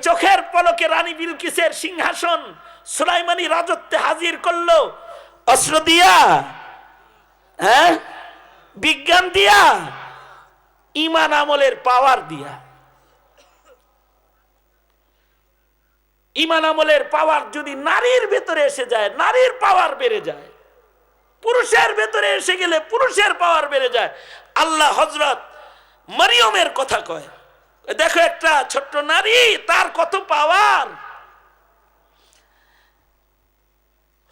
চোখের পলকে রানী বিলকিসের সিংহাসন সুলাইমানি রাজত্বে হাজির করলো, অস্ত্র দিয়া, হ্যাঁ, বিজ্ঞান দিয়া, ঈমান আমলের পাওয়ার দিয়া। ঈমান আমলের পাওয়ার যদি নারীর ভেতরে এসে যায়, নারীর পাওয়ার বেড়ে যায়। পুরুষের ভেতরে এসে গেলে পুরুষের পাওয়ার বেড়ে যায়। আল্লাহ হযরত মরিয়মের কথা কয়, দেখো একটা ছোট্ট নারী, তার কত পাওয়ার।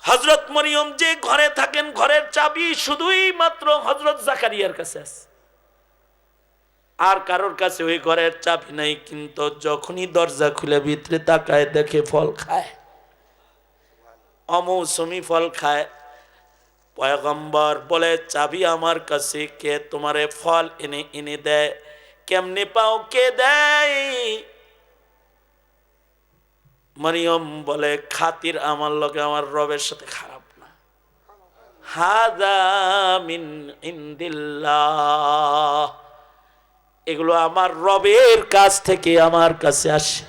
হযরত মরিয়ম যে ঘরে থাকেন, ঘরের চাবি শুধুই মাত্র হযরত জাকারিয়ার কাছে আছে, আর কারোর কাছে ওই ঘরের চাবি নাই। কিন্তু যখনই দরজা খুলে ভিতরে তাকায়, দেখে ফল খায়, অমৌসুমি ফল খায়। পয়গম্বর বলে, চাবি আমার কাছে, কে তোমারে ফল এনে এনে দেয়? কেমনে পাও, কে দেয়? মরিয়ম বলে, খাতির আমার লগে আমার রবের সাথে খারাপ না, হাদা মিন ইনদিল্লাহ, এগুলো আমার রবের কাছ থেকে আমার কাছে আসে।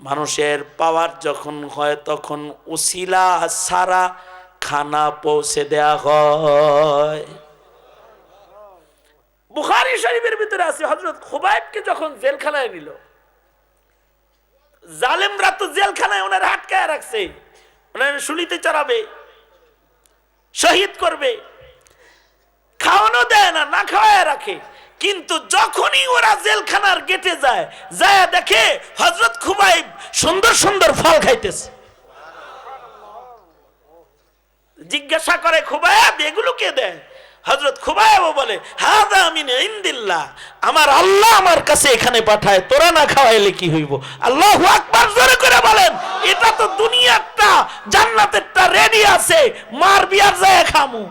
মানুষের পাওয়ার যখন হয় তখন উসিলা সারা খানা পৌঁছে দেয়া হয়। বুখারী শরীফের ভিতরে আছে, হযরত খুবাইবকে যখন জেলখানায় নিল, জালেমরা তো জেলখানায় ওনার আটকায় রাখছে, ওনার শুলিতে চড়াবে, শহীদ করবে, খাওয়ানো দেয় না, না খাওয়ায় রাখে। কিন্তু যখনই ওরা জেলখানার গেটে যায়, যায় দেখে হযরত খুবাইব সুন্দর সুন্দর ফল খাইতেছে। জিজ্ঞাসা করে, খুবাইব এগুলো কে দেয়? হযরত খুবাইব বলে, হাদা মিন ইনদিল্লাহ, আমার আল্লাহ আমার কাছে এখানে পাঠায়, তোরা না খাওয়াইলে কি হইব? আল্লাহু আকবার জোরে করে বলেন। এটা তো দুনিয়ারটা, জান্নাতেরটা রেডি আছে, মার বিয়ার যায় খামু।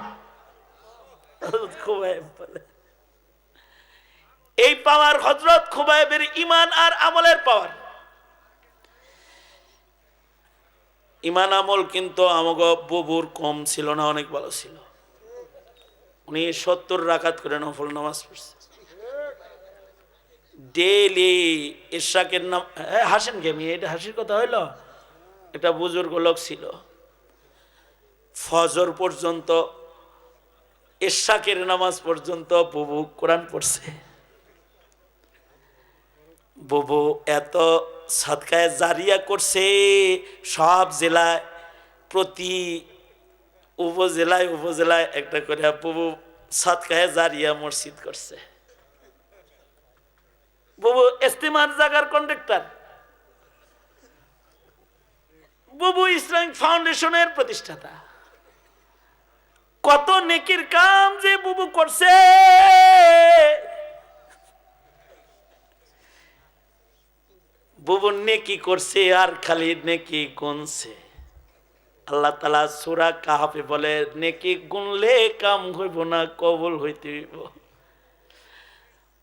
হযরত খুবাইব বলে, এই পাওয়ার হযরত খুবাইবের ঈমান আর আমলের পাওয়ার। ঈমান আমল কিন্তু আমাগো বুবুর কম ছিল না, অনেক ভালো ছিল। উনি 70 রাকাত করে নফল নামাজ পড়ছে ডেইলি। ইশরাকের নাম, হাসেন কেমি, এটা হাসির কথা হইল? এটা বুজুর্গ লোক ছিল, ফজর পর্যন্ত, ইশরাকের নামাজ পর্যন্ত বুবু কোরআন পড়ছে। বুবু এত সাদকায়ে জারিয়া করছে, সব জেলায়, প্রতি উপজেলায় উপজেলায় একটা করে বুবু সাদকায়ে জারিয়া মসজিদ করছে। বুবু ইস্তেমার জায়গার কন্ডাক্টর, বুবু ইসলামিক ফাউন্ডেশনের প্রতিষ্ঠাতা। কত নেকির কাম যে বুবু করছে। বুবু নেকি করছে আর খালি নেকি গুনছে। আল্লাহ তাআলা সূরা কাহফে বলে, নেকি গুনলে কাম হইব না, কবুল হইতে হইব।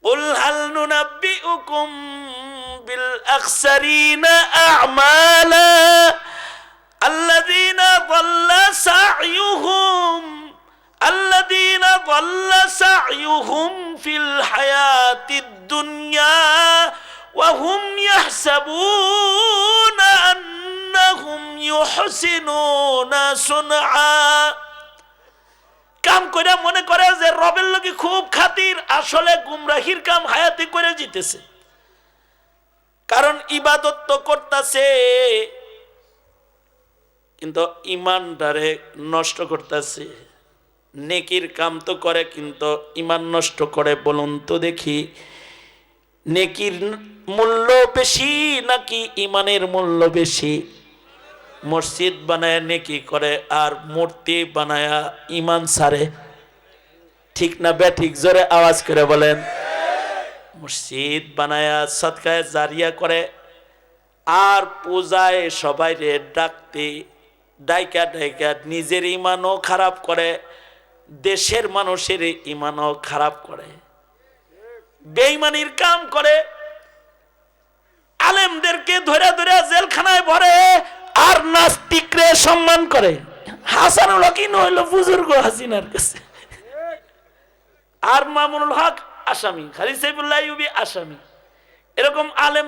কুল হাল নুনাব্বিউকুম বিল আখসারিনা আ'মালা আল্লাযীনা ضل سعيهم ফিল হায়াতিদ দুনিয়া ওয়া হুম ইয়াহসাবুনা আন্নাহুম ইউহসিনুনা সুনআ। কাম করে মনে করে যে রবের লগে খুব খাতির, আসলে গুমরাহির কাম হায়াতি করে জিতেছে। কারণ ইবাদত তো করতেছে, কিন্তু ইমানটারে নষ্ট করতেছে। নেকির কাম তো করে, কিন্তু ইমান নষ্ট করে। বলুন তো দেখি, নেকির মূল্য বেশি নাকি ইমানের মূল্য বেশি? মসজিদ বানায় নেকি করে, আর মূর্তি বানায়া ইমান সারে। ঠিক না বেঠিক? জোরে আওয়াজ করে বলেন। মসজিদ বানায়া সদকায়ে জারিয়া করে, আর পূজায় সবাই রে ডাকতে ডাইকা ডাইকা নিজের ইমানও খারাপ করে, দেশের মানুষের ইমানও খারাপ করে, বেঈমানির কাম করে। আলেমদেরকে ধরে ধরে জেলখানায় ভরে, আর নাস্তিকরে সম্মান করে। হাসানুল হক হইল বুজুর্গ হাসিনার কাছে, আর মামুনুল হক আসামি, খালি সাইফুল্লাহ আইয়ুবী আসামি। এরকম আলেম